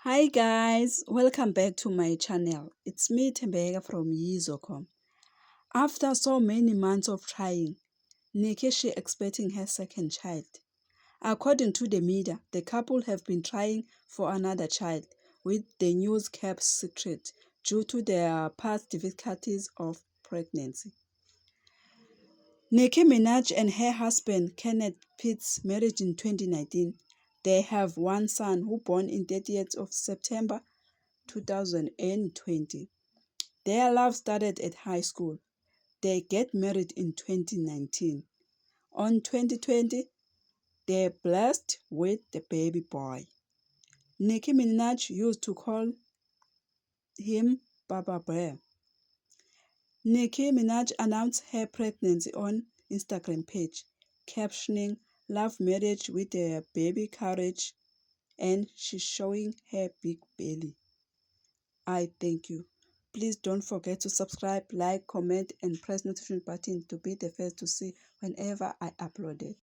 Hi guys, welcome back to my channel. It's me Tembeka from Yizocom. After so many months of trying, Nikki is expecting her second child. According to the media, the couple have been trying for another child, with the news kept secret due to their past difficulties of pregnancy. Nicki Minaj and her husband Kenneth Pitts married in 2019. They have one son who born in 30th of September 2020. Their love started at high school. They get married in 2019. On 2020, they're blessed with the baby boy. Nicki Minaj used to call him Baba Bear. Nicki Minaj announced her pregnancy on Instagram page, captioning "Love marriage with a baby courage," and she's showing her big belly. I thank you. Please don't forget to subscribe, like, comment, and press notification button to be the first to see whenever I upload it.